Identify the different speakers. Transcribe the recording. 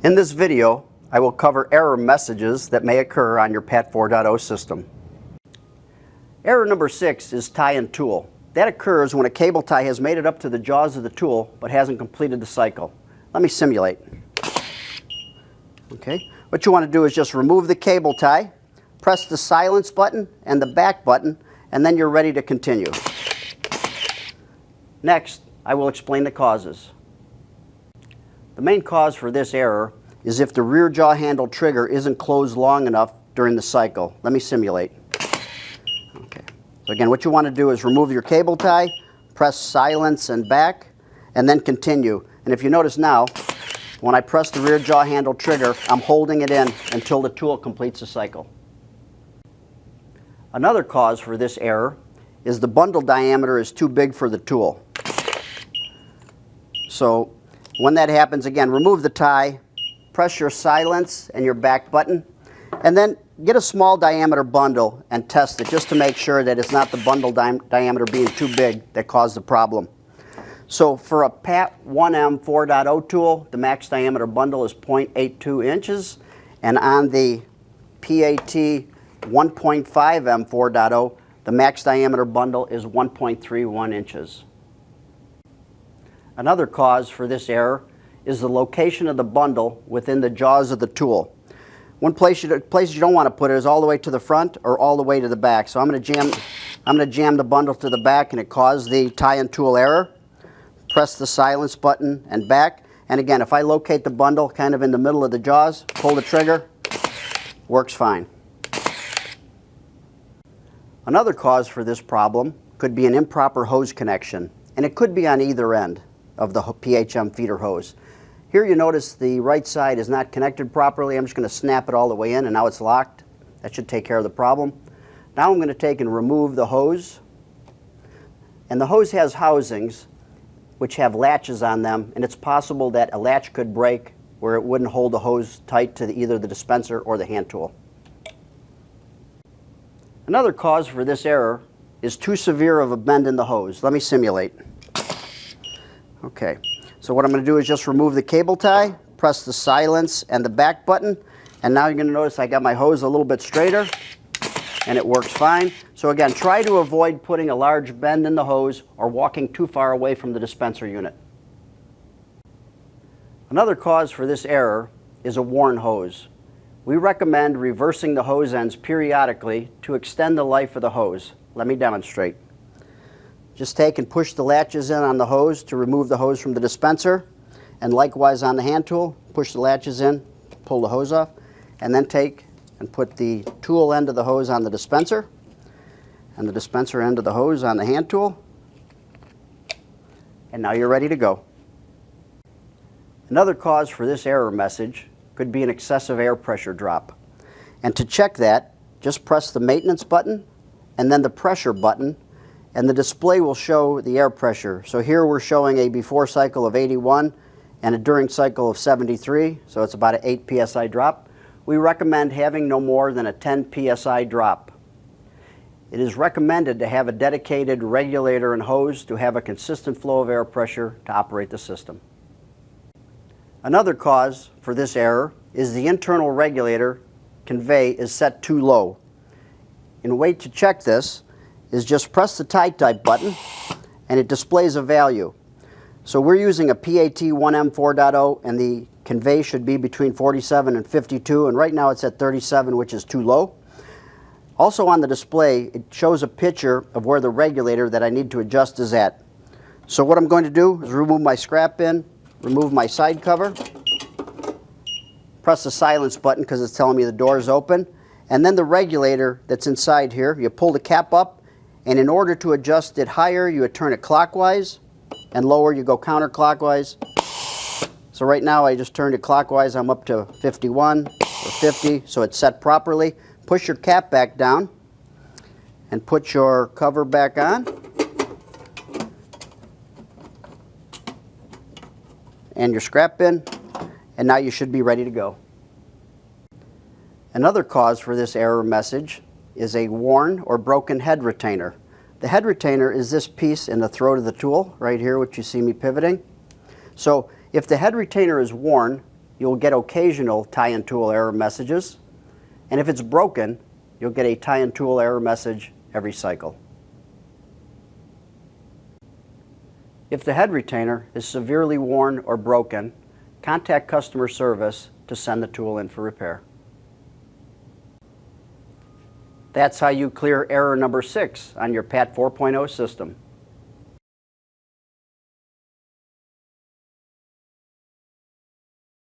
Speaker 1: In this video, I will cover error messages that may occur on your PAT 4.0 system. Error number 6 is tie and tool. That occurs when a cable tie has made it up to the jaws of the tool but hasn't completed the cycle. Let me simulate. Okay. What you want to do is just remove the cable tie, press the silence button and the back button, and then you're ready to continue. Next, I will explain the causes. The main cause for this error is if the rear jaw handle trigger isn't closed long enough during the cycle. Let me simulate. Okay. So again, what you want to do is remove your cable tie, press silence and back, and then continue. And if you notice now, when I press the rear jaw handle trigger, I'm holding it in until the tool completes the cycle. Another cause for this error is the bundle diameter is too big for the tool. So when that happens, again, remove the tie, press your silence and your back button, and then get a small diameter bundle and test it just to make sure that it's not the bundle diameter being too big that caused the problem. So for a PAT1M 4.0 tool, the max diameter bundle is 0.82 inches, and on the PAT 1.5M 4.0, the max diameter bundle is 1.31 inches. Another cause for this error is the location of the bundle within the jaws of the tool. One place you don't want to put it is all the way to the front or all the way to the back. So I'm going to jam the bundle to the back, and it caused the tie and tool error. Press the silence button and back. And again, if I locate the bundle kind of in the middle of the jaws, pull the trigger, works fine. Another cause for this problem could be an improper hose connection, and it could be on either end of the PHM feeder hose. Here you notice the right side is not connected properly. I'm just going to snap it all the way in, and now it's locked. That should take care of the problem. Now I'm going to take and remove the hose. And the hose has housings which have latches on them, and it's possible that a latch could break where it wouldn't hold the hose tight to either the dispenser or the hand tool. Another cause for this error is too severe of a bend in the hose. Let me simulate. Okay, so what I'm going to do is just remove the cable tie, press the silence and the back button, and now you're going to notice I got my hose a little bit straighter, and it works fine. So again, try to avoid putting a large bend in the hose or walking too far away from the dispenser unit. Another cause for this error is a worn hose. We recommend reversing the hose ends periodically to extend the life of the hose. Let me demonstrate. Just take and push the latches in on the hose to remove the hose from the dispenser, and likewise on the hand tool, push the latches in, pull the hose off, and then take and put the tool end of the hose on the dispenser and the dispenser end of the hose on the hand tool, and now you're ready to go. Another cause for this error message could be an excessive air pressure drop. And to check that, just press the maintenance button and then the pressure button, and the display will show the air pressure. So here we're showing a before cycle of 81 and a during cycle of 73, so it's about an 8 psi drop. We recommend having no more than a 10 psi drop. It is recommended to have a dedicated regulator and hose to have a consistent flow of air pressure to operate the system. Another cause for this error is the internal regulator convey is set too low. And a way to check this is just press the tie type button and it displays a value. So we're using a PAT1M 4.0, and the convey should be between 47 and 52, and right now it's at 37, which is too low. Also on the display, it shows a picture of where the regulator that I need to adjust is at. So what I'm going to do is remove my scrap bin, remove my side cover, press the silence button because it's telling me the door is open, and then the regulator that's inside here, you pull the cap up, and in order to adjust it higher, you would turn it clockwise, and lower you go counterclockwise. So right now I just turned it clockwise. I'm up to 51 or 50, so it's set properly. Push your cap back down and put your cover back on. And your scrap bin, and now you should be ready to go. Another cause for this error message is a worn or broken head retainer. The head retainer is this piece in the throat of the tool right here, which you see me pivoting. So if the head retainer is worn, you'll get occasional tie-in tool error messages, and if it's broken, you'll get a tie-in tool error message every cycle. If the head retainer is severely worn or broken, contact customer service to send the tool in for repair. That's how you clear error number 6 on your PAT 4.0 system.